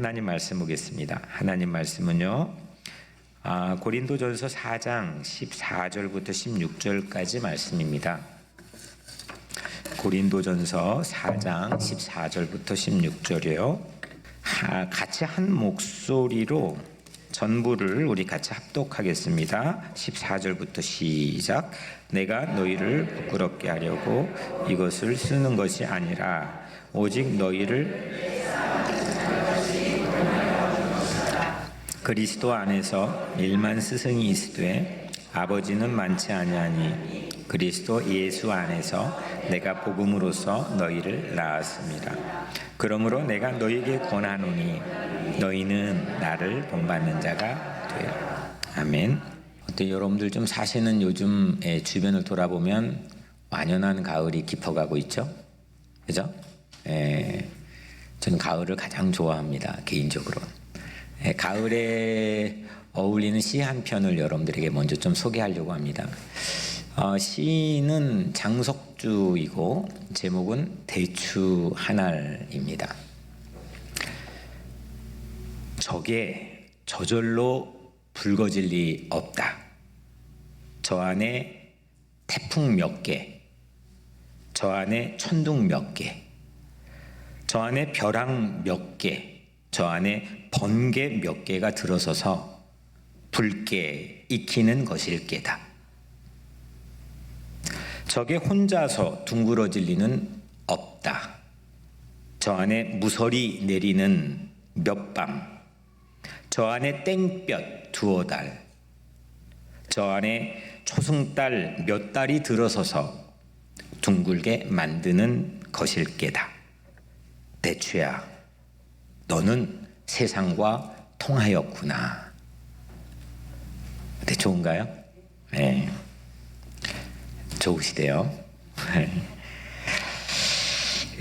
하나님 말씀 보겠습니다. 하나님 말씀은요, 고린도전서 4장 14절부터 16절까지 말씀입니다. 고린도전서 4장 14절부터 16절이요. 같이 한 목소리로 전부를 우리 같이 합독하겠습니다. 14절부터 시작. 내가 너희를 부끄럽게 하려고 이것을 쓰는 것이 아니라 오직 너희를 그리스도 안에서 일만 스승이 있으되 아버지는 많지 아니하니 그리스도 예수 안에서 내가 복음으로써 너희를 낳았습니다. 그러므로 내가 너희에게 권하노니 너희는 나를 본받는 자가 되라. 아멘. 어때 여러분들 좀 사시는 요즘 주변을 돌아보면 완연한 가을이 깊어가고 있죠? 그죠? 저는 가을을 가장 좋아합니다. 개인적으로. 가을에 어울리는 시 한 편을 여러분들에게 먼저 좀 소개하려고 합니다. 시는 장석주이고 제목은 대추 한알입니다. 저게 저절로 붉어질 리 없다. 저 안에 태풍 몇 개, 저 안에 천둥 몇 개, 저 안에 벼랑 몇 개, 저 안에 번개 몇 개가 들어서서 붉게 익히는 것일 게다. 저게 혼자서 둥그러질 리는 없다. 저 안에 무설이 내리는 몇 밤, 저 안에 땡볕 두어 달, 저 안에 초승달 몇 달이 들어서서 둥글게 만드는 것일 게다. 대추야, 너는 세상과 통하였구나. 네, 좋은가요? 네. 좋으시대요.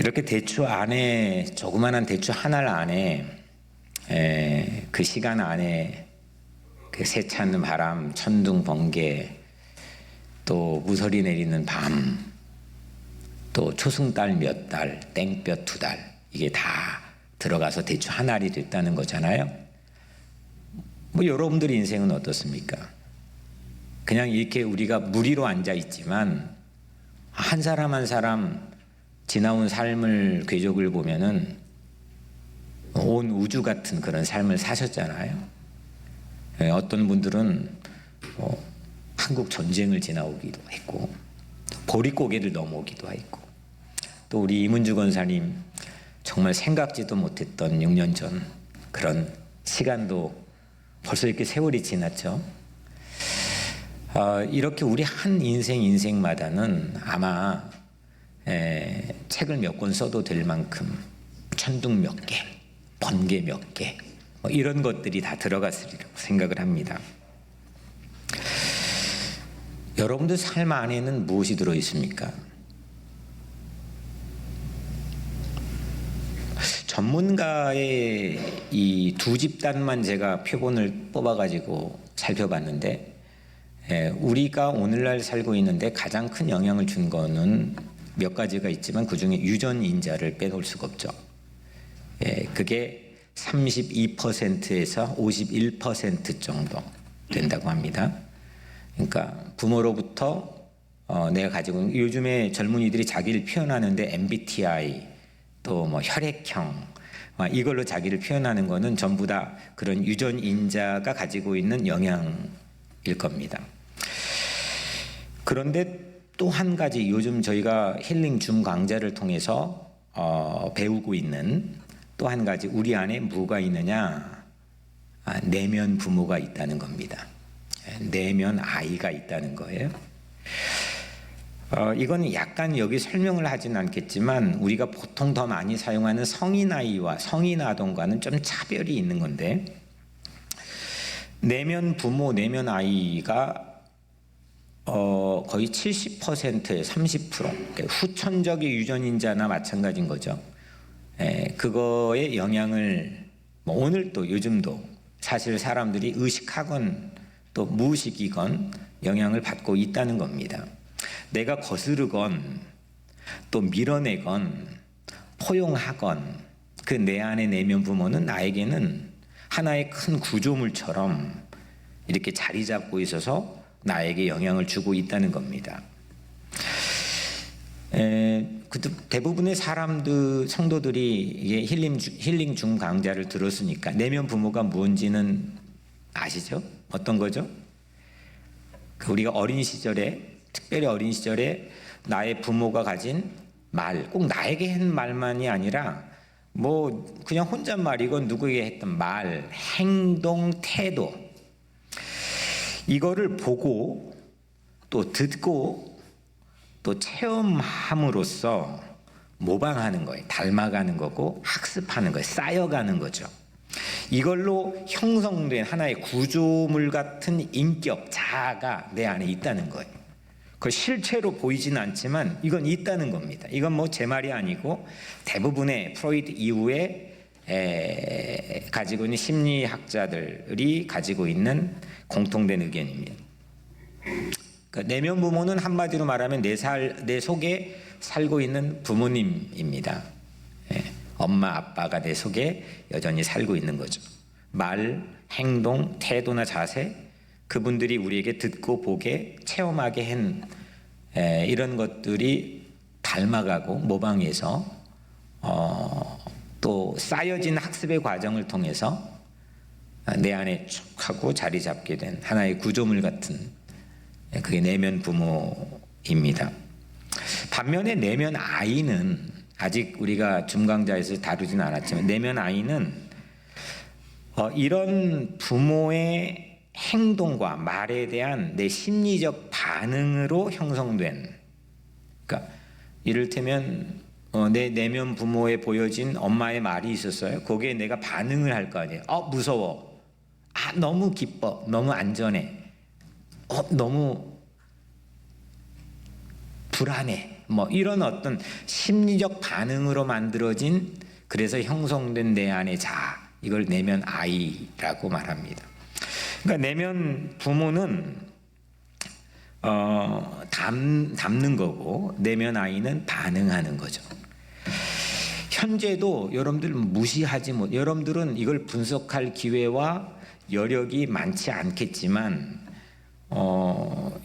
이렇게 대추 안에, 조그만한 대추 하나 안에, 그 시간 안에 그 세찬 바람, 천둥, 번개, 또 무설이 내리는 밤, 또 초승달 몇 달, 땡볕 두 달, 이게 다 들어가서 대추 한 알이 됐다는 거잖아요. 뭐 여러분들 인생은 어떻습니까? 그냥 이렇게 우리가 무리로 앉아 있지만 한 사람 한 사람 지나온 삶을 궤적을 보면은 온 우주 같은 그런 삶을 사셨잖아요. 어떤 분들은 한국 전쟁을 지나오기도 했고 보릿고개를 넘어오기도 했고, 또 우리 이문주 권사님 정말 생각지도 못했던 6년 전 그런 시간도 벌써 이렇게 세월이 지났죠. 이렇게 우리 한 인생마다는 아마 책을 몇 권 써도 될 만큼 천둥 몇 개, 번개 몇 개, 이런 것들이 다 들어갔으리라고 생각을 합니다. 여러분들 삶 안에는 무엇이 들어있습니까? 전문가의 이 두 집단만 제가 표본을 뽑아가지고 살펴봤는데, 우리가 오늘날 살고 있는데 가장 큰 영향을 준 거는 몇 가지가 있지만 그 중에 유전인자를 빼놓을 수가 없죠. 그게 32%에서 51% 정도 된다고 합니다. 그러니까 부모로부터 내가 가지고 있는, 요즘에 젊은이들이 자기를 표현하는데 MBTI, 또 뭐 혈액형, 이걸로 자기를 표현하는 거는 전부 다 그런 유전인자가 가지고 있는 영향일 겁니다. 그런데 또 한 가지, 요즘 저희가 힐링 줌 강좌를 통해서 배우고 있는 또 한 가지, 우리 안에 뭐가 있느냐? 내면 부모가 있다는 겁니다. 내면 아이가 있다는 거예요. 이건 약간 여기 설명을 하진 않겠지만 우리가 보통 더 많이 사용하는 성인 아이와 성인 아동과는 좀 차별이 있는 건데, 내면 부모, 내면 아이가 거의 70%에 30%, 후천적인 유전인자나 마찬가지인 거죠. 그거의 영향을 오늘도 요즘도 사실 사람들이 의식하건 또 무의식이건 영향을 받고 있다는 겁니다. 내가 거스르건 또 밀어내건 포용하건 그 내 안의 내면 부모는 나에게는 하나의 큰 구조물처럼 이렇게 자리 잡고 있어서 나에게 영향을 주고 있다는 겁니다. 대부분의 사람들, 성도들이 이게 힐링 중 강좌를 들었으니까 내면 부모가 뭔지는 아시죠? 어떤 거죠? 우리가 어린 시절에, 특별히 어린 시절에 나의 부모가 가진 말, 꼭 나에게 한 말만이 아니라 뭐 그냥 혼잣말이건 누구에게 했던 말, 행동, 태도, 이거를 보고 또 듣고 또 체험함으로써 모방하는 거예요. 닮아가는 거고 학습하는 거예요. 쌓여가는 거죠. 이걸로 형성된 하나의 구조물 같은 인격, 자아가 내 안에 있다는 거예요. 그 실체로 보이진 않지만 이건 있다는 겁니다. 이건 뭐 제 말이 아니고 대부분의 프로이드 이후에 가지고 있는 심리학자들이 가지고 있는 공통된 의견입니다. 그러니까 내면 부모는 한마디로 말하면 내 속에 살고 있는 부모님입니다. 엄마, 아빠가 내 속에 여전히 살고 있는 거죠. 말, 행동, 태도나 자세, 그분들이 우리에게 듣고 보게 체험하게 한 이런 것들이 닮아가고 모방해서 또 쌓여진 학습의 과정을 통해서 내 안에 쭉 하고 자리 잡게 된 하나의 구조물 같은, 그게 내면 부모입니다. 반면에 내면 아이는 아직 우리가 줌강좌에서 다루지는 않았지만 내면 아이는 이런 부모의 행동과 말에 대한 내 심리적 반응으로 형성된, 그러니까 이를테면 내 내면 부모에 보여진 엄마의 말이 있었어요. 거기에 내가 반응을 할 거 아니에요. 무서워. 너무 기뻐. 너무 안전해. 너무 불안해. 뭐 이런 어떤 심리적 반응으로 만들어진, 그래서 형성된 내 안의 자아, 이걸 내면 아이라고 말합니다. 그러니까 내면 부모는 담는 거고 내면 아이는 반응하는 거죠. 현재도 여러분들 무시하지 못, 여러분들은 이걸 분석할 기회와 여력이 많지 않겠지만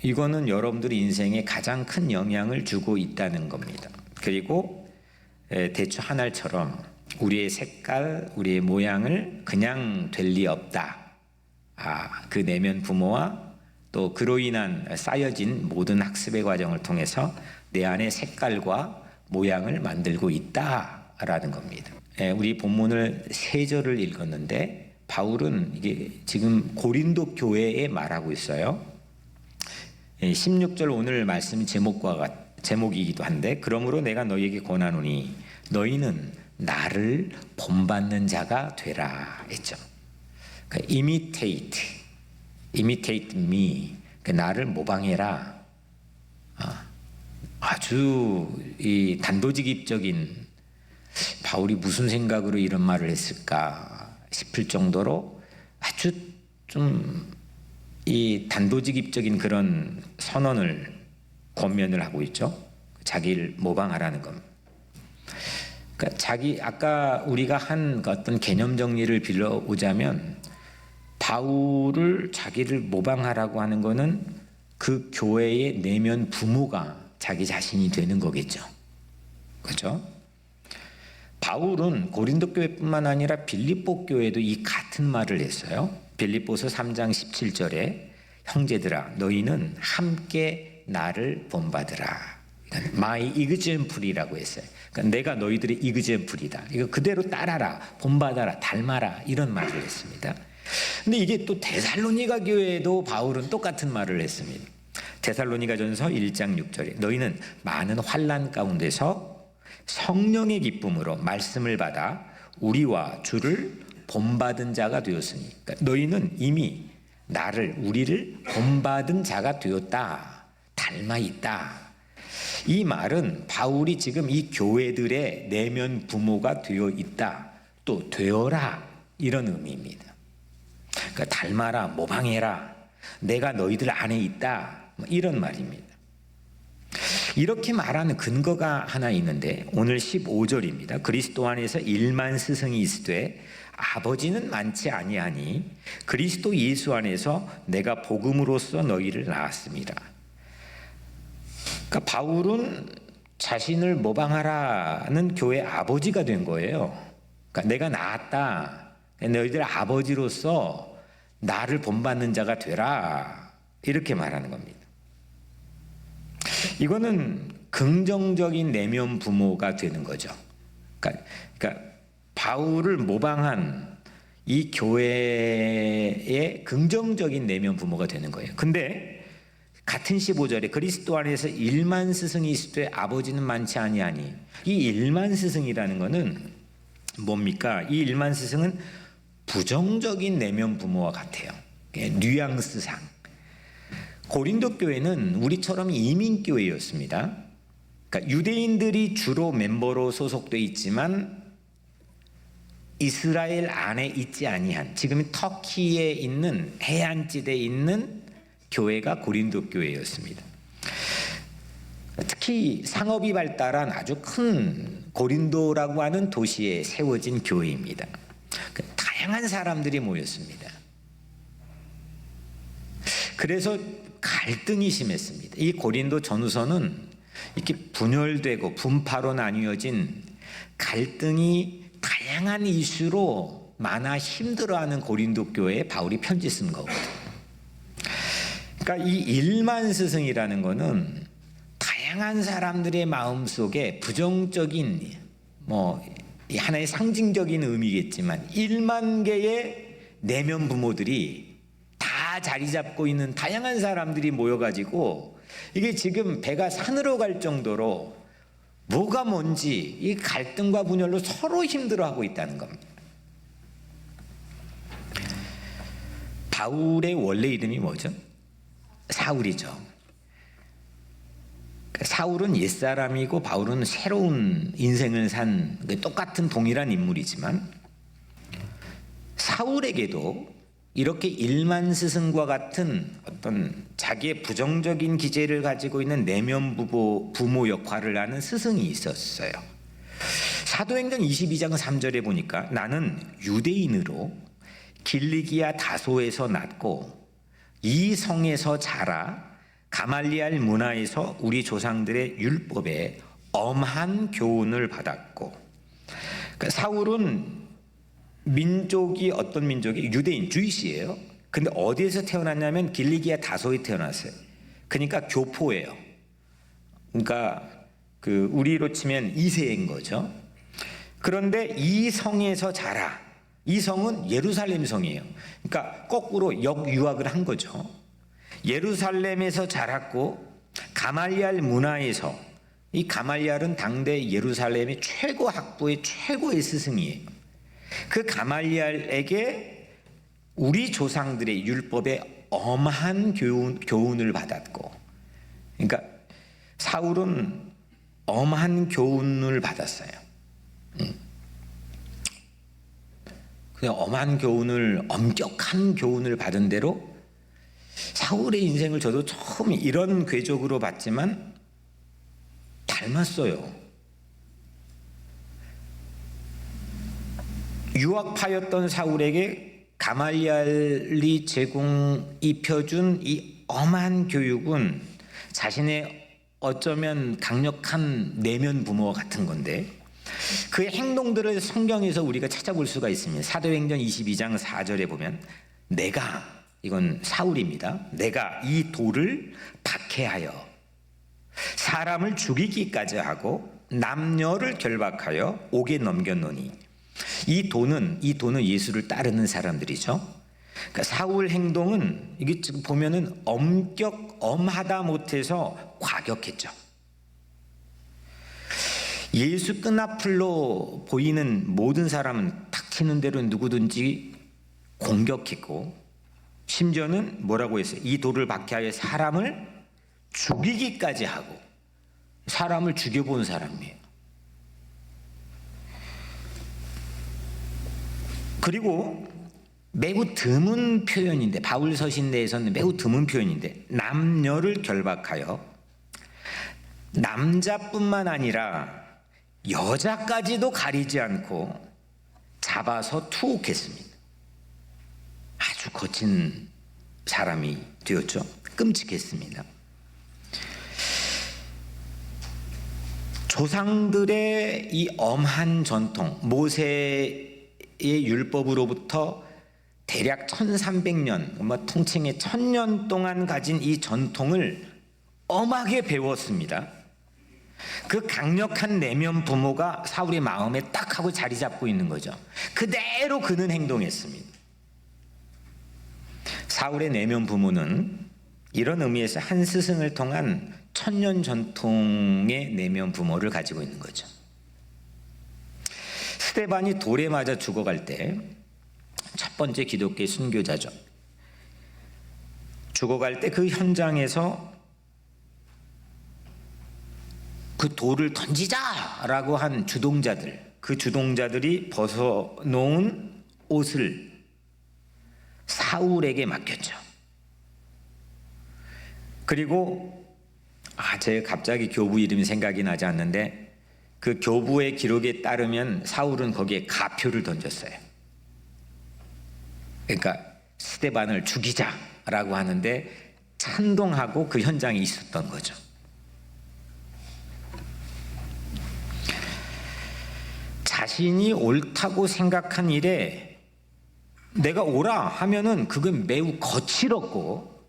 이거는 여러분들의 인생에 가장 큰 영향을 주고 있다는 겁니다. 그리고 대추 한 알처럼 우리의 색깔, 우리의 모양을 그냥 될 리 없다. 그 내면 부모와 또 그로 인한 쌓여진 모든 학습의 과정을 통해서 내 안의 색깔과 모양을 만들고 있다라는 겁니다. 우리 본문을 3절을 읽었는데 바울은 이게 지금 고린도 교회에 말하고 있어요. 16절 오늘 말씀 제목이기도 한데, 그러므로 내가 너희에게 권하노니 너희는 나를 본받는 자가 되라 했죠. 그러니까 imitate me, 나를 모방해라. 아주 이 단도직입적인, 바울이 무슨 생각으로 이런 말을 했을까 싶을 정도로 아주 좀 이 단도직입적인 그런 선언을, 권면을 하고 있죠. 자기를 모방하라는 겁니다. 그러니까 아까 우리가 한 어떤 개념 정리를 빌려오자면, 바울을 자기를 모방하라고 하는 거는 그 교회의 내면 부모가 자기 자신이 되는 거겠죠. 그렇죠? 바울은 고린도 교회뿐만 아니라 빌립보 교회도 이 같은 말을 했어요. 빌립보서 3장 17절에 형제들아 너희는 함께 나를 본받으라. My example이라고 했어요. 그러니까 내가 너희들의 example이다. 이거 그대로 따라라, 본받아라, 닮아라, 이런 말을 했습니다. 근데 이게 또 데살로니가 교회에도 바울은 똑같은 말을 했습니다. 데살로니가전서 1장 6절에 너희는 많은 환난 가운데서 성령의 기쁨으로 말씀을 받아 우리와 주를 본받은 자가 되었으니, 그러니까 너희는 이미 우리를 본받은 자가 되었다, 닮아 있다. 이 말은 바울이 지금 이 교회들의 내면 부모가 되어 있다, 또 되어라, 이런 의미입니다. 그러니까 닮아라, 모방해라, 내가 너희들 안에 있다, 이런 말입니다. 이렇게 말하는 근거가 하나 있는데 오늘 15절입니다. 그리스도 안에서 1만 스승이 있으되 아버지는 많지 아니하니 그리스도 예수 안에서 내가 복음으로써 너희를 낳았습니다. 그러니까 바울은 자신을 모방하라는 교회 아버지가 된 거예요. 그러니까 내가 낳았다. 너희들 아버지로서 나를 본받는 자가 되라. 이렇게 말하는 겁니다. 이거는 긍정적인 내면 부모가 되는 거죠. 그러니까 바울을 모방한 이 교회의 긍정적인 내면 부모가 되는 거예요. 근데 같은 15절에 그리스도 안에서 1만 스승이 있으되 아버지는 많지 아니하니, 이 1만 스승이라는 거는 뭡니까? 이 1만 스승은 부정적인 내면 부모와 같아요. 뉘앙스상. 고린도 교회는 우리처럼 이민교회였습니다. 그러니까 유대인들이 주로 멤버로 소속돼 있지만 이스라엘 안에 있지 아니한, 지금 터키에 있는 해안지대에 있는 교회가 고린도 교회였습니다. 특히 상업이 발달한 아주 큰 고린도라고 하는 도시에 세워진 교회입니다. 다양한 사람들이 모였습니다. 그래서 갈등이 심했습니다. 이 고린도 전후서는 이렇게 분열되고 분파로 나뉘어진, 갈등이 다양한 이슈로 많아 힘들어하는 고린도 교회에 바울이 편지 쓴 거거든요. 그러니까 이 1만 스승이라는 거는 다양한 사람들의 마음속에 부정적인, 하나의 상징적인 의미겠지만 1만 개의 내면 부모들이 다 자리 잡고 있는 다양한 사람들이 모여가지고 이게 지금 배가 산으로 갈 정도로 뭐가 뭔지 이 갈등과 분열로 서로 힘들어하고 있다는 겁니다. 바울의 원래 이름이 뭐죠? 사울이죠. 사울은 옛사람이고 바울은 새로운 인생을 산 똑같은 동일한 인물이지만, 사울에게도 이렇게 1만 스승과 같은 어떤 자기의 부정적인 기제를 가지고 있는 내면 부모 역할을 하는 스승이 있었어요. 사도행전 22장 3절에 보니까 나는 유대인으로 길리기아 다소에서 났고 이 성에서 자라 가말리알 문화에서 우리 조상들의 율법에 엄한 교훈을 받았고, 그러니까 사울은 민족이 어떤 민족이? 유대인, 주이시예요. 근데 어디에서 태어났냐면 길리기아 다소에 태어났어요. 그러니까 교포예요. 그러니까 우리로 치면 2세인 거죠. 그런데 이 성에서 자라. 이 성은 예루살렘 성이에요. 그러니까 거꾸로 역유학을 한 거죠. 예루살렘에서 자랐고 가말리알 문화에서, 이 가말리알은 당대 예루살렘의 최고 학부의 최고의 스승이에요. 그 가말리알에게 우리 조상들의 율법에 엄한 교훈을 받았고, 그러니까 사울은 엄한 교훈을 받았어요. 그냥 엄한 교훈을, 엄격한 교훈을 받은 대로 사울의 인생을 저도 처음 이런 궤적으로 봤지만 닮았어요. 유학파였던 사울에게 가말리알이 입혀준 이 엄한 교육은 자신의 어쩌면 강력한 내면 부모와 같은 건데, 그의 행동들을 성경에서 우리가 찾아볼 수가 있습니다. 사도행전 22장 4절에 보면 이건 사울입니다. 내가 이 돌을 박해하여 사람을 죽이기까지 하고 남녀를 결박하여 옥에 넘겼노니, 이 돈은 예수를 따르는 사람들이죠. 그러니까 사울 행동은 이게 지금 보면은 엄하다 못해서 과격했죠. 예수 끈앞으로 보이는 모든 사람은 닥치는 대로 누구든지 공격했고, 심지어는 뭐라고 했어요? 이 돌을 박해하여 사람을 죽이기까지 하고, 사람을 죽여본 사람이에요. 그리고 매우 드문 표현인데, 바울 서신 내에서는 매우 드문 표현인데, 남녀를 결박하여, 남자뿐만 아니라 여자까지도 가리지 않고 잡아서 투옥했습니다. 아주 거친 사람이 되었죠. 끔찍했습니다. 조상들의 이 엄한 전통, 모세의 율법으로부터 대략 1300년, 통칭의 1000년 동안 가진 이 전통을 엄하게 배웠습니다. 그 강력한 내면 부모가 사울의 마음에 딱 하고 자리 잡고 있는 거죠. 그대로 그는 행동했습니다. 사울의 내면 부모는 이런 의미에서 한 스승을 통한 1000년 전통의 내면 부모를 가지고 있는 거죠. 스데반이 돌에 맞아 죽어갈 때 첫 번째 기독교의 순교자죠. 죽어갈 때 그 현장에서 그 돌을 던지자라고 한 주동자들, 그 주동자들이 벗어놓은 옷을 사울에게 맡겼죠. 그리고 제가 갑자기 교부 이름이 생각이 나지 않는데 그 교부의 기록에 따르면 사울은 거기에 가표를 던졌어요. 그러니까 스데반을 죽이자라고 하는데 찬동하고 그 현장에 있었던 거죠. 자신이 옳다고 생각한 일에 내가 옳아 하면은 그건 매우 거칠었고,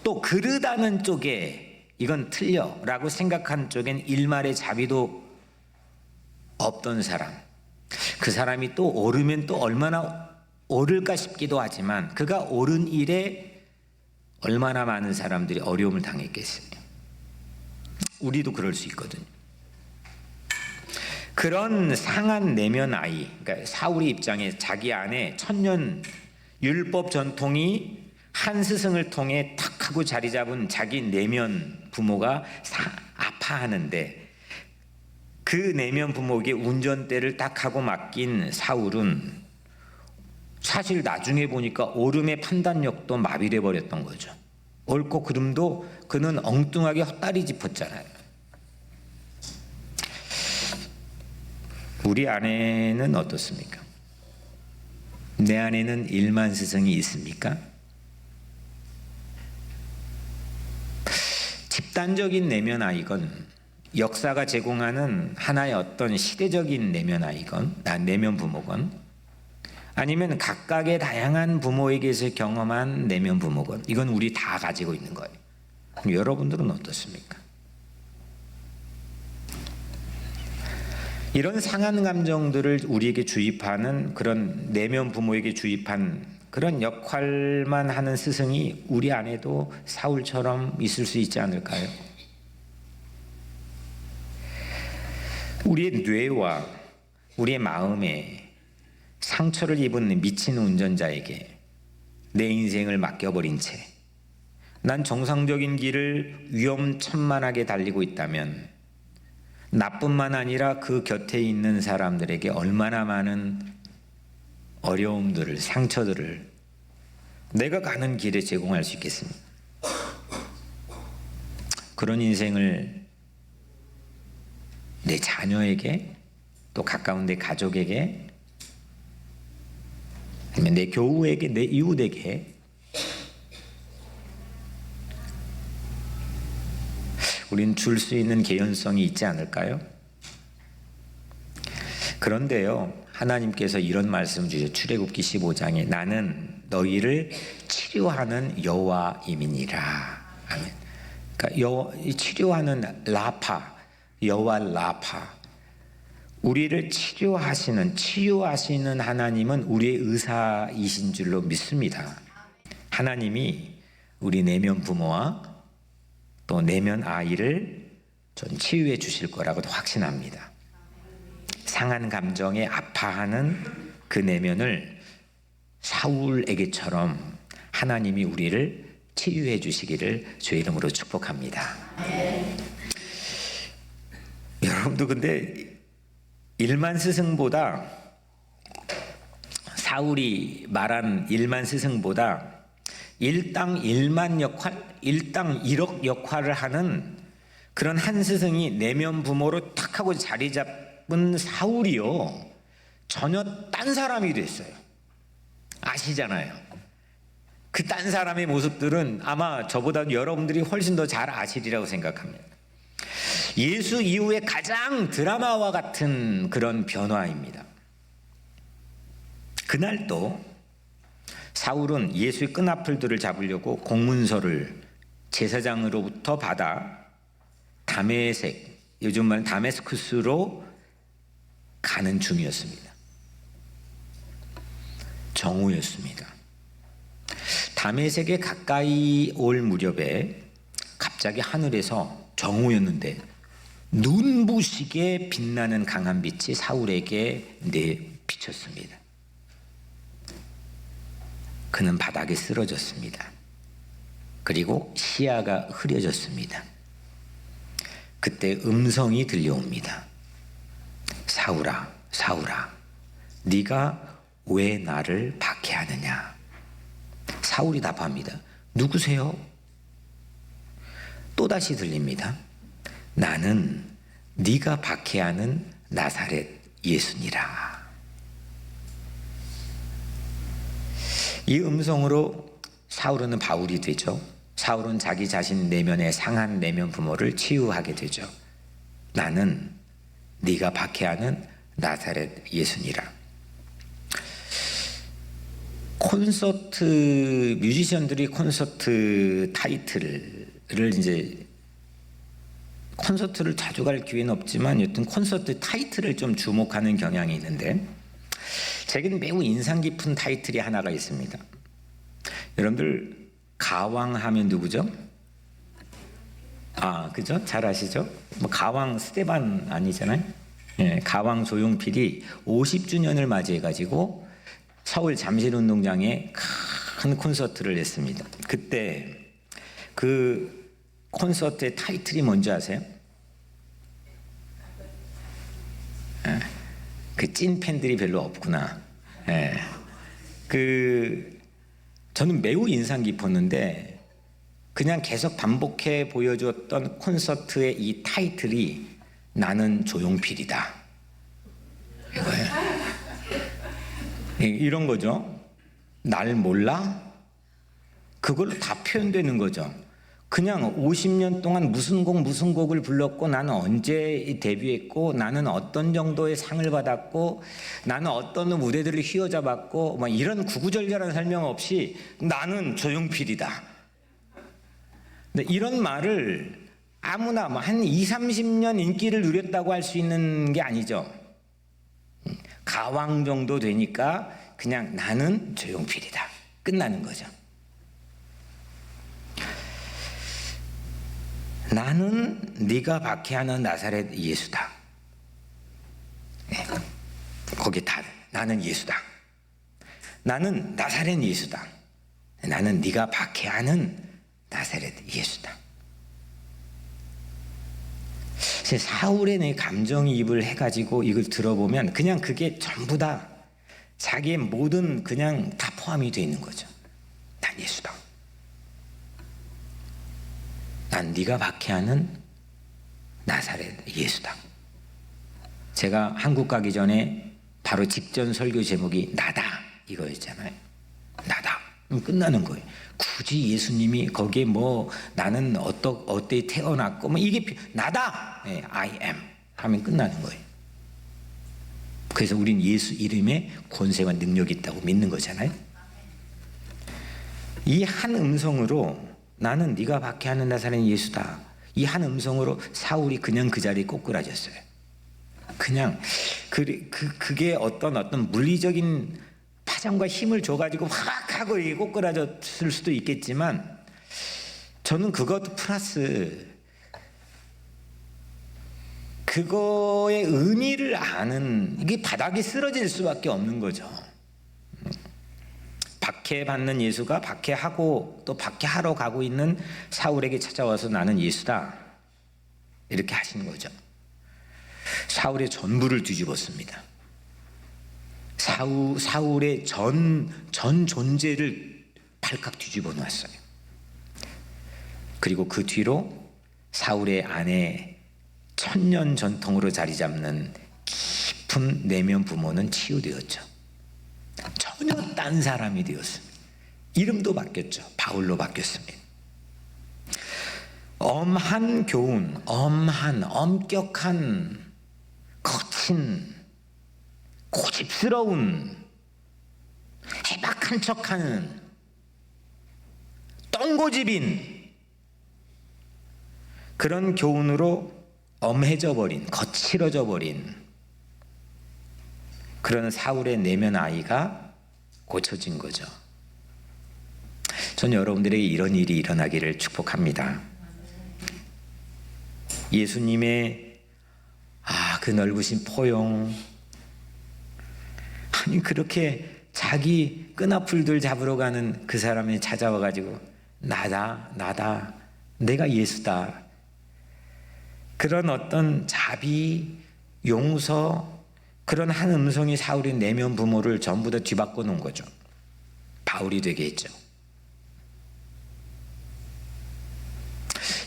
또 그르다는 쪽에 이건 틀려 라고 생각한 쪽엔 일말의 자비도 없던 사람, 그 사람이 또 옳으면 또 얼마나 옳을까 싶기도 하지만 그가 옳은 일에 얼마나 많은 사람들이 어려움을 당했겠어요. 우리도 그럴 수 있거든요. 그런 상한 내면 아이, 그러니까 사울의 입장에 자기 안에 1000년 율법 전통이 한 스승을 통해 탁 하고 자리 잡은 자기 내면 부모가 아파하는데, 그 내면 부모에게 운전대를 딱 하고 맡긴 사울은 사실 나중에 보니까 옳음의 판단력도 마비돼 버렸던 거죠. 옳고 그름도 그는 엉뚱하게 헛다리 짚었잖아요. 우리 안에는 어떻습니까? 내 안에는 일만 스승이 있습니까? 집단적인 내면 아이건, 역사가 제공하는 하나의 어떤 시대적인 내면 아이건, 내면 부모건, 아니면 각각의 다양한 부모에게서 경험한 내면 부모건, 이건 우리 다 가지고 있는 거예요. 그럼 여러분들은 어떻습니까? 이런 상한 감정들을 우리에게 주입하는, 그런 내면 부모에게 주입한 그런 역할만 하는 스승이 우리 안에도 사울처럼 있을 수 있지 않을까요? 우리의 뇌와 우리의 마음에 상처를 입은 미친 운전자에게 내 인생을 맡겨버린 채 난 정상적인 길을 위험천만하게 달리고 있다면 나뿐만 아니라 그 곁에 있는 사람들에게 얼마나 많은 어려움들을, 상처들을 내가 가는 길에 제공할 수 있겠습니까? 그런 인생을 내 자녀에게, 또 가까운 내 가족에게, 아니면 내 교우에게, 내 이웃에게 우리는 줄 수 있는 개연성이 있지 않을까요? 그런데요, 하나님께서 이런 말씀 주셨죠. 출애굽기 15장에 나는 너희를 치료하는 여호와임이니라. 아멘. 그러니까 치료하는 라파, 여호와 라파, 우리를 치유하시는 하나님은 우리의 의사이신 줄로 믿습니다. 하나님이 우리 내면 부모와 또 내면 아이를 전 치유해 주실 거라고도 확신합니다. 상한 감정에 아파하는 그 내면을 사울에게처럼 하나님이 우리를 치유해 주시기를 주의 이름으로 축복합니다. 여러분도 근데 일만 스승보다, 사울이 말한 일만 스승보다 일당 1만 역할, 일당 1억 역할을 하는 그런 한 스승이 내면 부모로 탁 하고 자리 잡은 사울이요, 전혀 딴 사람이 됐어요. 아시잖아요. 그 딴 사람의 모습들은 아마 저보다 여러분들이 훨씬 더 잘 아시리라고 생각합니다. 예수 이후에 가장 드라마와 같은 그런 변화입니다. 그날 또 사울은 예수의 끈앞을들을 잡으려고 공문서를 제사장으로부터 받아 다메섹, 요즘 말은 다메스쿠스로 가는 중이었습니다. 정오였습니다. 다메섹에 가까이 올 무렵에 갑자기 하늘에서, 정오였는데 눈부시게 빛나는 강한 빛이 사울에게 비쳤습니다. 그는 바닥에 쓰러졌습니다. 그리고 시야가 흐려졌습니다. 그때 음성이 들려옵니다. 사울아, 사울아, 네가 왜 나를 박해하느냐? 사울이 답합니다. 누구세요? 또다시 들립니다. 나는 네가 박해하는 나사렛 예수니라. 이 음성으로 사울은 바울이 되죠. 사울은 자기 자신 내면의 상한 내면 부모를 치유하게 되죠. 나는 네가 박해하는 나사렛 예수니라. 콘서트, 뮤지션들이 콘서트 타이틀을 이제, 콘서트를 자주 갈 기회는 없지만 여튼 콘서트 타이틀을 좀 주목하는 경향이 있는데, 제게는 매우 인상 깊은 타이틀이 하나가 있습니다. 여러분들 가왕 하면 누구죠? 그죠? 잘 아시죠? 뭐 가왕 스테반 아니잖아요. 예, 가왕 조용필이 50주년을 맞이해가지고 서울 잠실운동장에 큰 콘서트를 했습니다. 그때 그 콘서트의 타이틀이 뭔지 아세요? 그 찐 팬들이 별로 없구나. 저는 매우 인상 깊었는데, 그냥 계속 반복해 보여주었던 콘서트의 이 타이틀이 나는 조용필이다, 이거예요. 이런 거죠. 날 몰라? 그걸로 다 표현되는 거죠. 그냥 50년 동안 무슨 곡을 불렀고, 나는 언제 데뷔했고, 나는 어떤 정도의 상을 받았고, 나는 어떤 무대들을 휘어잡았고, 뭐 이런 구구절절한 설명 없이 나는 조용필이다. 근데 이런 말을 아무나 한 20-30년 인기를 누렸다고 할 수 있는 게 아니죠. 가왕 정도 되니까 그냥 나는 조용필이다, 끝나는 거죠. 나는 네가 박해하는 나사렛 예수다. 거기 다 나는 예수다. 나는 나사렛 예수다. 나는 네가 박해하는 나사렛 예수다. 사울의 내 감정이입을 해가지고 이걸 들어보면 그냥 그게 전부 다 자기의 모든 그냥 다 포함이 되어 있는 거죠. 난 예수다. 난 네가 박해하는 나사렛 예수다. 제가 한국 가기 전에 바로 직전 설교 제목이 나다 이거였잖아요. 나다. 끝나는 거예요. 굳이 예수님이 거기에 뭐 나는 어때 태어났고 뭐 이게 나다. I am 하면 끝나는 거예요. 그래서 우린 예수 이름에 권세와 능력이 있다고 믿는 거잖아요. 이 한 음성으로 나는 네가 박해하는 나사렛 예수다. 이 한 음성으로 사울이 그냥 그 자리에 꼬꾸라졌어요. 그냥 그게 어떤 물리적인 파장과 힘을 줘가지고 확 하고 꼬꾸라졌을 수도 있겠지만, 저는 그것도 플러스 그거의 의미를 아는, 이게 바닥에 쓰러질 수밖에 없는 거죠. 박해받는 예수가 박해하고 또 박해하러 가고 있는 사울에게 찾아와서 나는 예수다 이렇게 하시는 거죠. 사울의 전부를 뒤집었습니다. 사울의 전 존재를 발칵 뒤집어 놨어요. 그리고 그 뒤로 사울의 안에 천년 전통으로 자리 잡는 깊은 내면 부모는 치유되었죠. 전혀 딴 사람이 되었습니다. 이름도 바뀌었죠. 바울로 바뀌었습니다. 엄한 교훈, 엄격한, 거친, 고집스러운, 해박한 척하는, 똥고집인 그런 교훈으로 엄해져 버린, 거칠어져 버린 그런 사울의 내면 아이가 고쳐진 거죠. 전 여러분들에게 이런 일이 일어나기를 축복합니다. 예수님의 그 넓으신 포용, 아니 그렇게 자기 끈앞풀들 잡으러 가는 그 사람이 찾아와 가지고 나다 내가 예수다, 그런 어떤 자비, 용서, 그런 한 음성이 사울의 내면 부모를 전부 다 뒤바꿔 놓은 거죠. 바울이 되게 했죠.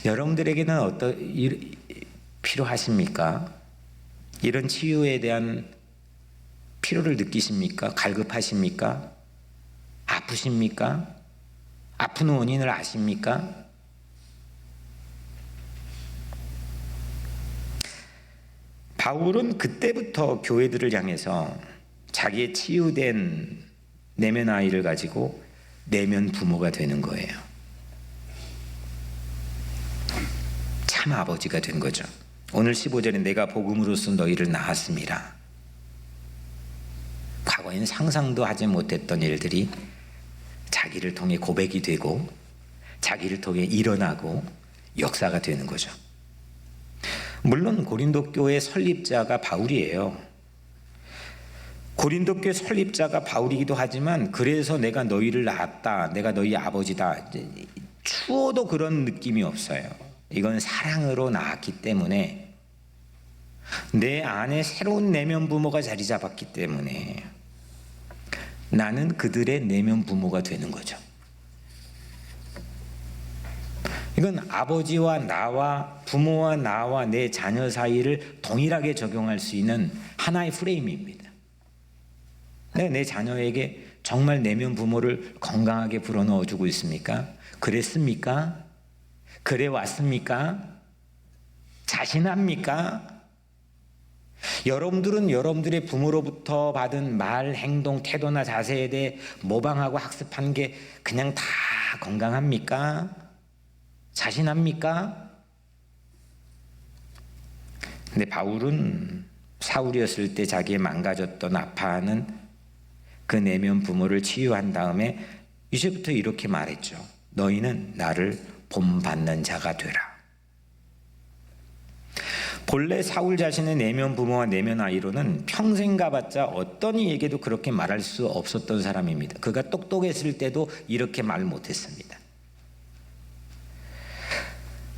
여러분들에게는 필요하십니까? 이런 치유에 대한 필요를 느끼십니까? 갈급하십니까? 아프십니까? 아픈 원인을 아십니까? 바울은 그때부터 교회들을 향해서 자기의 치유된 내면 아이를 가지고 내면 부모가 되는 거예요. 참 아버지가 된 거죠. 오늘 15절에 내가 복음으로써 너희를 낳았습니다. 과거에는 상상도 하지 못했던 일들이 자기를 통해 고백이 되고 자기를 통해 일어나고 역사가 되는 거죠. 물론 고린도 교회 설립자가 바울이에요. 고린도 교회 설립자가 바울이기도 하지만 그래서 내가 너희를 낳았다, 내가 너희 아버지다, 추워도 그런 느낌이 없어요. 이건 사랑으로 낳았기 때문에, 내 안에 새로운 내면 부모가 자리 잡았기 때문에 나는 그들의 내면 부모가 되는 거죠. 이건 아버지와 나와, 부모와 나와 내 자녀 사이를 동일하게 적용할 수 있는 하나의 프레임입니다. 내가 내 자녀에게 정말 내면 부모를 건강하게 불어넣어 주고 있습니까? 그랬습니까? 그래 왔습니까? 자신합니까? 여러분들은 여러분들의 부모로부터 받은 말, 행동, 태도나 자세에 대해 모방하고 학습한 게 그냥 다 건강합니까? 자신합니까? 근데 바울은 사울이었을 때 자기의 망가졌던 아파하는 그 내면 부모를 치유한 다음에 이제부터 이렇게 말했죠. 너희는 나를 본받는 자가 되라. 본래 사울 자신의 내면 부모와 내면 아이로는 평생 가봤자 어떤 이에게도 그렇게 말할 수 없었던 사람입니다. 그가 똑똑했을 때도 이렇게 말 못했습니다.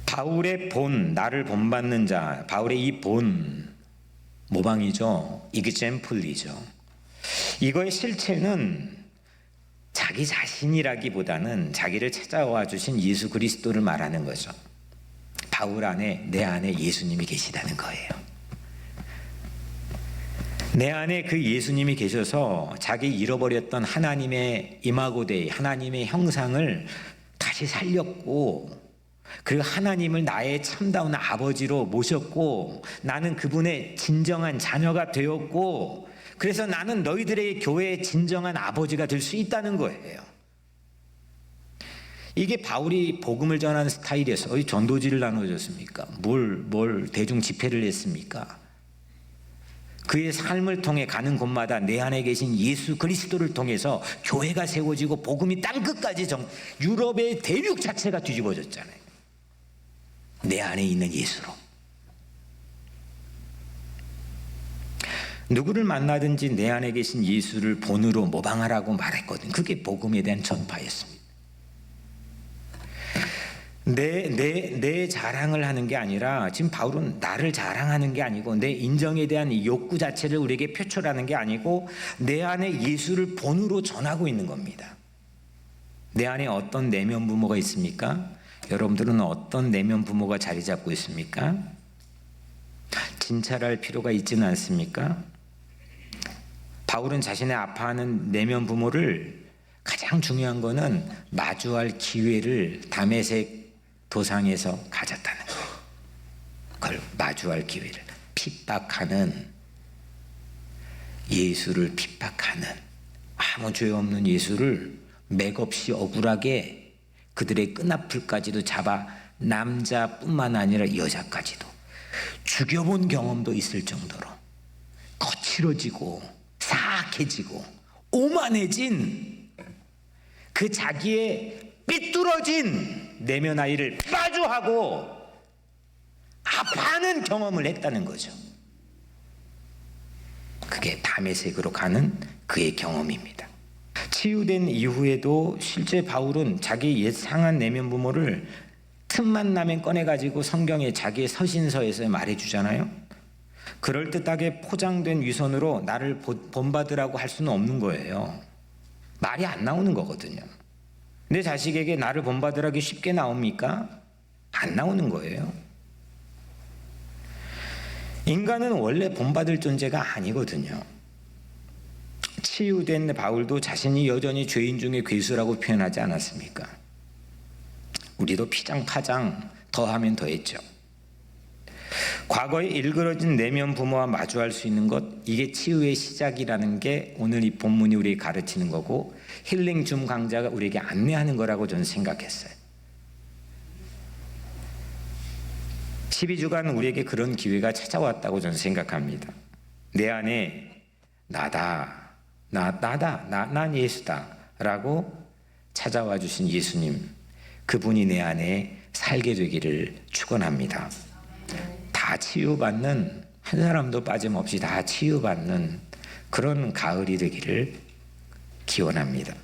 바울의 본, 나를 본받는 자, 바울의 이 본, 모방이죠. example이죠. 이거의 실체는 자기 자신이라기보다는 자기를 찾아와 주신 예수 그리스도를 말하는 거죠. 바울 안에, 내 안에 예수님이 계시다는 거예요. 내 안에 그 예수님이 계셔서 자기 잃어버렸던 하나님의 이마고 데이, 하나님의 형상을 다시 살렸고, 그리고 하나님을 나의 참다운 아버지로 모셨고, 나는 그분의 진정한 자녀가 되었고, 그래서 나는 너희들의 교회의 진정한 아버지가 될 수 있다는 거예요. 이게 바울이 복음을 전하는 스타일이었어요. 전도지를 나눠줬습니까? 뭘 대중 집회를 했습니까? 그의 삶을 통해 가는 곳마다 내 안에 계신 예수 그리스도를 통해서 교회가 세워지고 복음이 땅끝까지 유럽의 대륙 자체가 뒤집어졌잖아요. 내 안에 있는 예수로. 누구를 만나든지 내 안에 계신 예수를 본으로 모방하라고 말했거든요. 그게 복음에 대한 전파였습니다. 내 자랑을 하는 게 아니라, 지금 바울은 나를 자랑하는 게 아니고 내 인정에 대한 욕구 자체를 우리에게 표출하는 게 아니고 내 안에 예수를 본으로 전하고 있는 겁니다. 내 안에 어떤 내면 부모가 있습니까? 여러분들은 어떤 내면 부모가 자리 잡고 있습니까? 진찰할 필요가 있지는 않습니까? 바울은 자신의 아파하는 내면 부모를 가장 중요한 거는 마주할 기회를 다메섹 도상에서 가졌다는 거예요. 그걸 마주할 기회를, 핍박하는, 예수를 핍박하는, 아무 죄 없는 예수를 맥없이 억울하게 그들의 끈앞을까지도 잡아 남자뿐만 아니라 여자까지도 죽여본 경험도 있을 정도로 거칠어지고 사악해지고 오만해진 그 자기의 삐뚤어진 내면 아이를 마주하고 아파하는 경험을 했다는 거죠. 그게 다메섹으로 가는 그의 경험입니다. 치유된 이후에도 실제 바울은 자기 옛 상한 내면 부모를 틈만 나면 꺼내가지고 성경에 자기의 서신서에서 말해주잖아요. 그럴듯하게 포장된 위선으로 나를 본받으라고 할 수는 없는 거예요. 말이 안 나오는 거거든요. 내 자식에게 나를 본받으라기 쉽게 나옵니까? 안 나오는 거예요. 인간은 원래 본받을 존재가 아니거든요. 치유된 바울도 자신이 여전히 죄인 중에 괴수라고 표현하지 않았습니까? 우리도 피장파장 더하면 더했죠. 과거에 일그러진 내면 부모와 마주할 수 있는 것, 이게 치유의 시작이라는 게 오늘 이 본문이 우리에게 가르치는 거고 힐링 줌 강좌가 우리에게 안내하는 거라고 저는 생각했어요. 12주간 우리에게 그런 기회가 찾아왔다고 저는 생각합니다. 내 안에 난 예수다 라고 찾아와 주신 예수님, 그분이 내 안에 살게 되기를 축원합니다. 다 치유받는, 한 사람도 빠짐없이 다 치유받는 그런 가을이 되기를 기원합니다.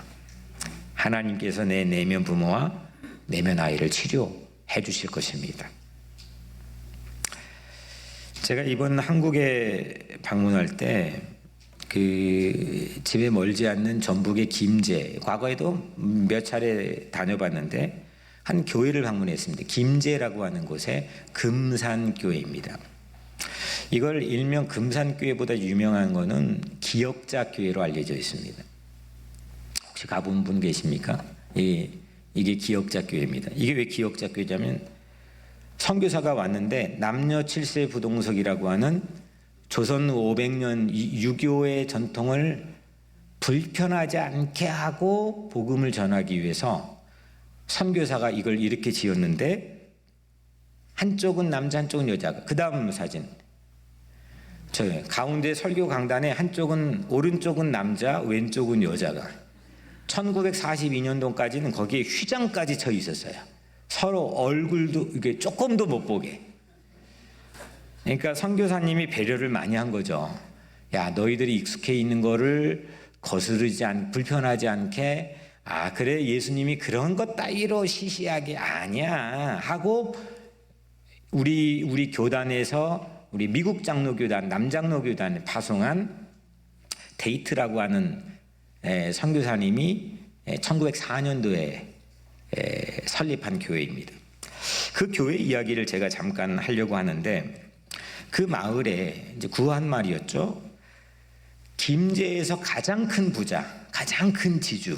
하나님께서 내 내면 부모와 내면 아이를 치료해 주실 것입니다. 제가 이번 한국에 방문할 때 그 집에 멀지 않는 전북의 김제, 과거에도 몇 차례 다녀봤는데 한 교회를 방문했습니다. 김제라고 하는 곳에 금산교회입니다. 이걸 일명 금산교회보다 유명한 거는 기역자교회로 알려져 있습니다. 혹시 가본 분 계십니까? 이게 기역자교회입니다. 이게 왜 기역자교회냐면 선교사가 왔는데 남녀 7세 부동석이라고 하는 조선 500년 유교의 전통을 불편하지 않게 하고 복음을 전하기 위해서 선교사가 이걸 이렇게 지었는데 한쪽은 남자 한쪽은 여자가, 그 다음 사진 저 가운데 설교 강단에 한쪽은, 오른쪽은 남자 왼쪽은 여자가 1942년도까지는 거기에 휘장까지 쳐 있었어요. 서로 얼굴도 이게 조금도 못 보게. 그러니까 선교사님이 배려를 많이 한 거죠. 야, 너희들이 익숙해 있는 거를 거스르지 불편하지 않게, 아 그래 예수님이 그런 것 따위로 시시하게 아니야 하고 우리 교단에서, 우리 미국 장로교단, 남장로교단에 파송한 데이트라고 하는 선교사님이 1904년도에 설립한 교회입니다. 그 교회 이야기를 제가 잠깐 하려고 하는데, 그 마을에 이제 구한말이었죠. 김제에서 가장 큰 부자, 가장 큰 지주,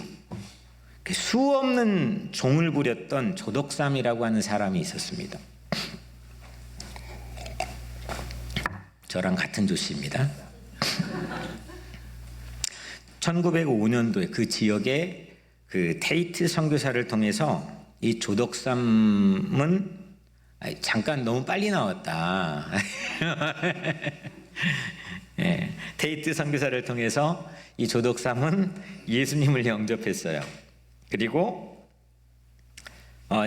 수없는 종을 부렸던 조덕삼이라고 하는 사람이 있었습니다. 저랑 같은 조씨입니다. 1905년도에 그 지역에 그 테이트 선교사를 통해서 이 조덕삼은, 잠깐 너무 빨리 나왔다. 예, 테이트 선교사를 통해서 이 조덕삼은 예수님을 영접했어요. 그리고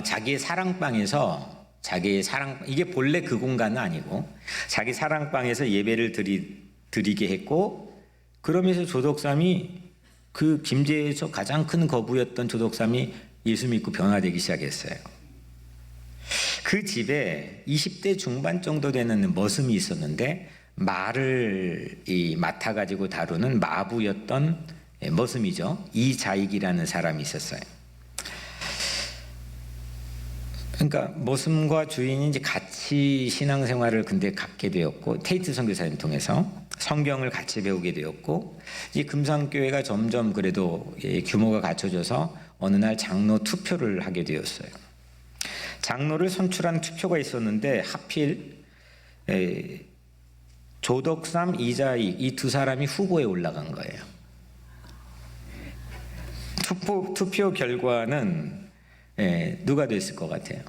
자기의 사랑방에서, 이게 본래 그 공간은 아니고 자기 사랑방에서 예배를 드리게 했고, 그러면서 조덕삼이, 그 김제에서 가장 큰 거부였던 조덕삼이 예수 믿고 변화되기 시작했어요. 그 집에 20대 중반 정도 되는 머슴이 있었는데 말을 맡아가지고 다루는 마부였던 머슴이죠. 이자익이라는 사람이 있었어요. 그러니까 모슴과 주인이 이제 같이 신앙생활을 근데 갖게 되었고, 테이트 선교사님 통해서 성경을 같이 배우게 되었고, 이 금산교회가 점점 그래도 규모가 갖춰져서 어느 날 장로 투표를 하게 되었어요. 장로를 선출한 투표가 있었는데 하필 조덕삼, 이자익 이 두 사람이 후보에 올라간 거예요. 투표 결과는 누가 됐을 것 같아요?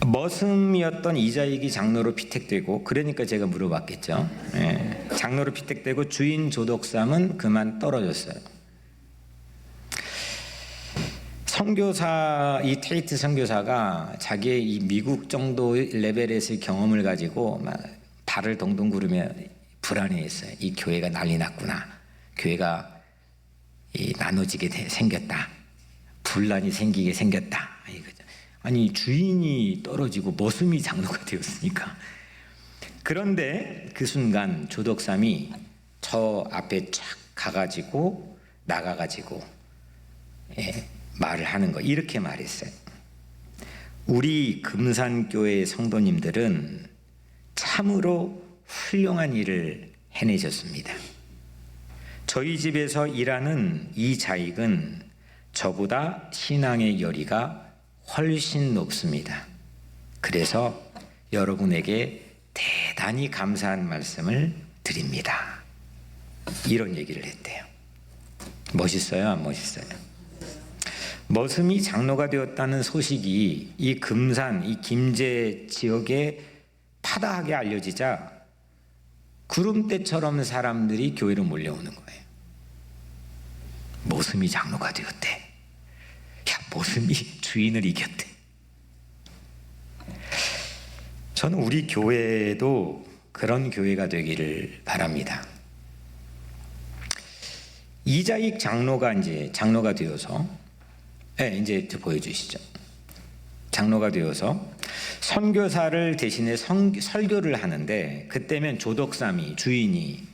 머슴이었던 이자익이 장로로 피택되고, 그러니까 제가 물어봤겠죠. 장로로 피택되고 주인 조덕삼은 그만 떨어졌어요. 선교사, 이 테이트 선교사가 자기의 이 미국 정도의 레벨에서의 경험을 가지고 막 발을 동동 구르며 불안해했어요. 이 교회가 난리 났구나. 교회가 나눠지게 생겼다. 분란이 생기게 생겼다. 아니 주인이 떨어지고 머슴이 장로가 되었으니까. 그런데 그 순간 조덕삼이 저 앞에 쫙 가가지고 나가가지고 말을 하는 거, 이렇게 말했어요. 우리 금산교회 성도님들은 참으로 훌륭한 일을 해내셨습니다. 저희 집에서 일하는 이 자익은 저보다 신앙의 열의가 훨씬 높습니다. 그래서 여러분에게 대단히 감사한 말씀을 드립니다. 이런 얘기를 했대요. 멋있어요, 안 멋있어요? 머슴이 장로가 되었다는 소식이 이 금산, 이 김제 지역에 파다하게 알려지자 구름대처럼 사람들이 교회로 몰려오는 거예요. 머슴이 장로가 되었대. 야, 머슴이 주인을 이겼대. 저는 우리 교회도 그런 교회가 되기를 바랍니다. 이자익 장로가 이제 장로가 되어서, 이제 보여주시죠. 장로가 되어서 선교사를 대신해 설교를 하는데, 그때면 조덕삼이 주인이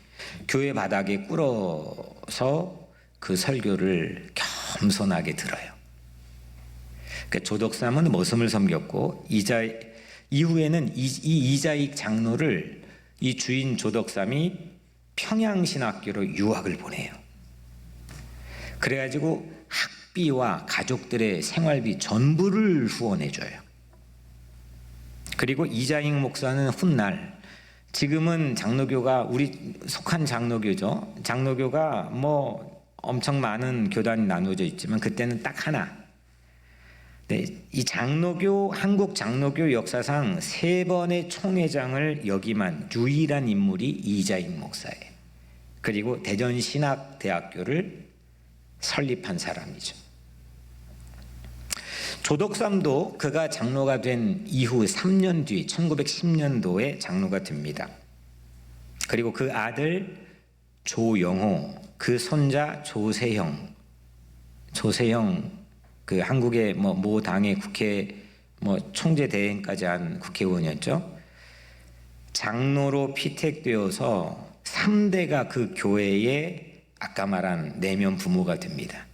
교회 바닥에 꿇어서 그 설교를 겸손하게 들어요. 그러니까 조덕삼은 머슴을 섬겼고, 이후에는 이자익 장로를 이 주인 조덕삼이 평양신학교로 유학을 보내요. 그래가지고 학비와 가족들의 생활비 전부를 후원해줘요. 그리고 이자익 목사는 훗날, 지금은 장로교가, 우리 속한 장로교죠. 장로교가 뭐 엄청 많은 교단이 나누어져 있지만 그때는 딱 하나. 이 장로교, 한국 장로교 역사상 3번의 총회장을 역임한 유일한 인물이 이자익 목사예요. 그리고 대전신학대학교를 설립한 사람이죠. 조덕삼도 그가 장로가 된 이후 3년 뒤 1910년도에 장로가 됩니다. 그리고 그 아들 조영호, 그 손자 조세형 그 한국의 모 당의 국회 총재 대행까지 한 국회의원이었죠. 장로로 피택되어서 3대가 그 교회의 아까 말한 내면 부모가 됩니다.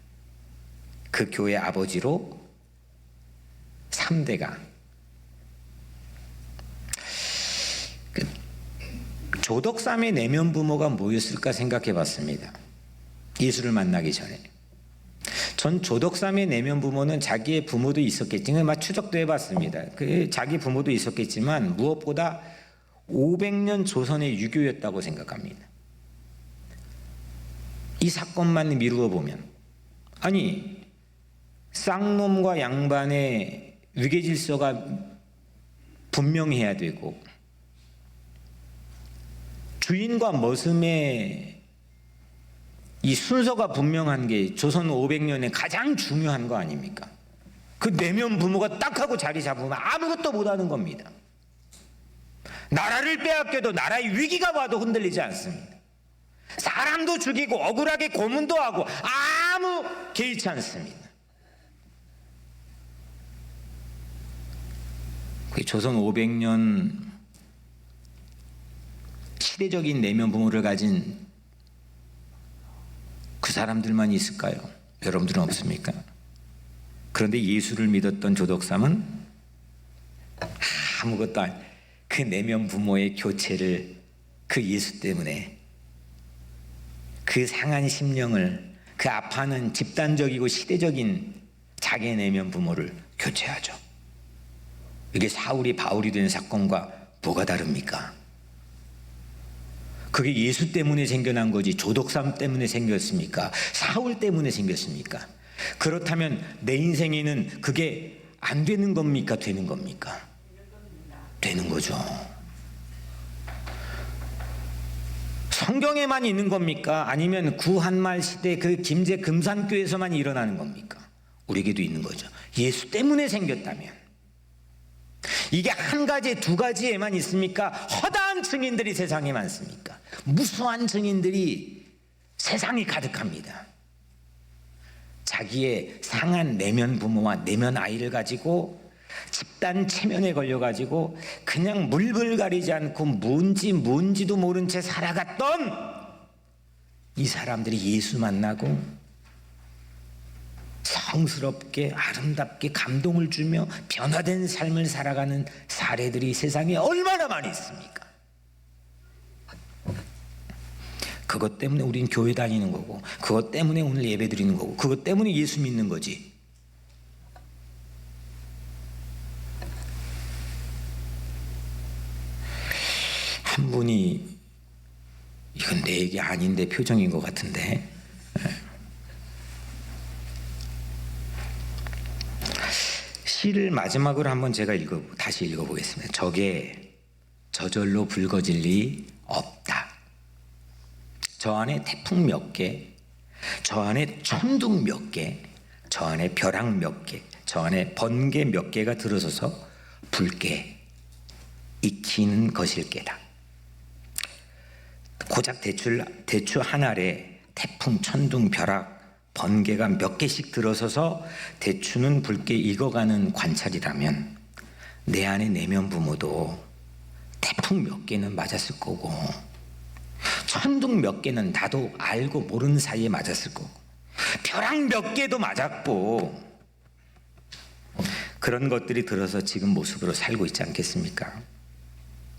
그 교회 아버지로 3대가. 조덕삼의 내면 부모가 뭐였을까 생각해 봤습니다. 예수를 만나기 전에. 전 조덕삼의 내면 부모는 자기의 부모도 있었겠지만 추적도 해봤습니다. 자기 부모도 있었겠지만 무엇보다 500년 조선의 유교였다고 생각합니다. 이 사건만 미루어 보면, 아니 쌍놈과 양반의 위계질서가 분명해야 되고, 주인과 머슴의 이 순서가 분명한 게 조선 500년에 가장 중요한 거 아닙니까? 그 내면 부모가 딱 하고 자리 잡으면 아무것도 못하는 겁니다. 나라를 빼앗겨도 나라의 위기가 와도 흔들리지 않습니다. 사람도 죽이고 억울하게 고문도 하고 아무 개의치 않습니다. 조선 500년 시대적인 내면 부모를 가진 그 사람들만 있을까요? 여러분들은 없습니까? 그런데 예수를 믿었던 조덕삼은 아무것도 그 내면 부모의 교체를 그 예수 때문에 그 상한 심령을 그 아파하는 집단적이고 시대적인 자기의 내면 부모를 교체하죠. 이게 사울이 바울이 된 사건과 뭐가 다릅니까? 그게 예수 때문에 생겨난 거지 조덕삼 때문에 생겼습니까? 사울 때문에 생겼습니까? 그렇다면 내 인생에는 그게 안 되는 겁니까? 되는 겁니까? 되는 거죠. 성경에만 있는 겁니까? 아니면 구한말 시대 그 김제 금산교에서만 일어나는 겁니까? 우리에게도 있는 거죠. 예수 때문에 생겼다면. 이게 한 가지 두 가지에만 있습니까? 허다한 증인들이 세상에 많습니까? 무수한 증인들이 세상이 가득합니다. 자기의 상한 내면 부모와 내면 아이를 가지고 집단 체면에 걸려가지고 그냥 물불 가리지 않고 뭔지도 모른 채 살아갔던 이 사람들이 예수 만나고 성스럽게 아름답게 감동을 주며 변화된 삶을 살아가는 사례들이 세상에 얼마나 많이 있습니까? 그것 때문에 우린 교회 다니는 거고, 그것 때문에 오늘 예배 드리는 거고, 그것 때문에 예수 믿는 거지. 한 분이 이건 내 얘기 아닌데 표정인 것 같은데, 시를 마지막으로 한번 제가 다시 읽어보겠습니다. 적에 저절로 붉어질 리 없다. 저 안에 태풍 몇 개, 저 안에 천둥 몇 개, 저 안에 벼락 몇 개, 저 안에 번개 몇 개가 들어서서 붉게 익히는 것일게다. 고작 대추 한 알에 태풍, 천둥, 벼락, 번개가 몇 개씩 들어서서 대추는 붉게 익어가는 관찰이라면 내 안에 내면 부모도 태풍 몇 개는 맞았을 거고 천둥 몇 개는 나도 알고 모르는 사이에 맞았을 거고 벼락 몇 개도 맞았고 그런 것들이 들어서 지금 모습으로 살고 있지 않겠습니까?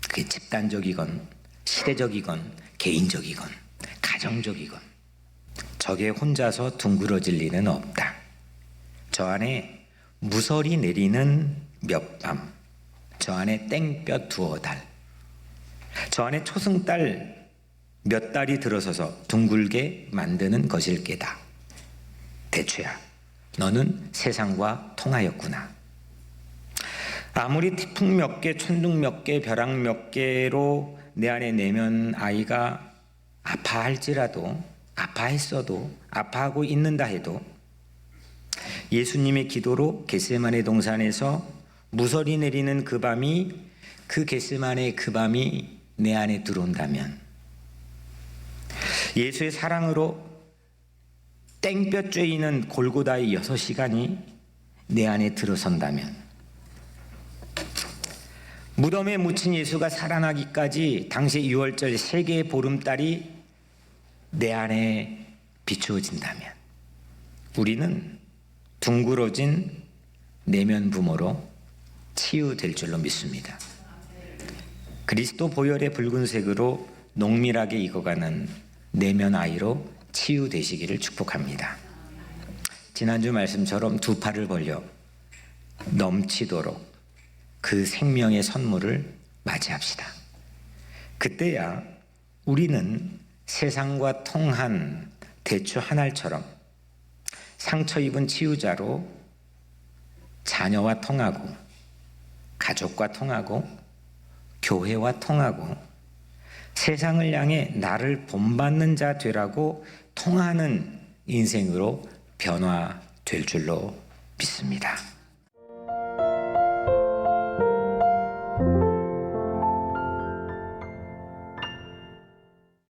그게 집단적이건 시대적이건 개인적이건 가정적이건 저게 혼자서 둥그러질 리는 없다. 저 안에 무설이 내리는 몇 밤, 저 안에 땡볕 두어 달, 저 안에 초승달 몇 달이 들어서서 둥글게 만드는 것일게다. 대추야, 너는 세상과 통하였구나. 아무리 태풍 몇 개, 천둥 몇 개, 벼락 몇 개로 내 안에 내면 아이가 아파할지라도, 아파했어도, 아파하고 있는다 해도 예수님의 기도로 겟세마네 동산에서 무설이 내리는 그 밤이, 그 겟세마네 그 밤이 내 안에 들어온다면, 예수의 사랑으로 땡볕 쬐이는 골고다의 6시간이 내 안에 들어선다면, 무덤에 묻힌 예수가 살아나기까지 당시 6월절 3개의 보름달이 내 안에 비추어진다면 우리는 둥그러진 내면 부모로 치유될 줄로 믿습니다. 그리스도 보혈의 붉은색으로 농밀하게 익어가는 내면 아이로 치유되시기를 축복합니다. 지난주 말씀처럼 두 팔을 벌려 넘치도록 그 생명의 선물을 맞이합시다. 그때야 우리는 세상과 통한 대추 한 알처럼 상처 입은 치유자로 자녀와 통하고 가족과 통하고 교회와 통하고 세상을 향해 나를 본받는 자 되라고 통하는 인생으로 변화될 줄로 믿습니다.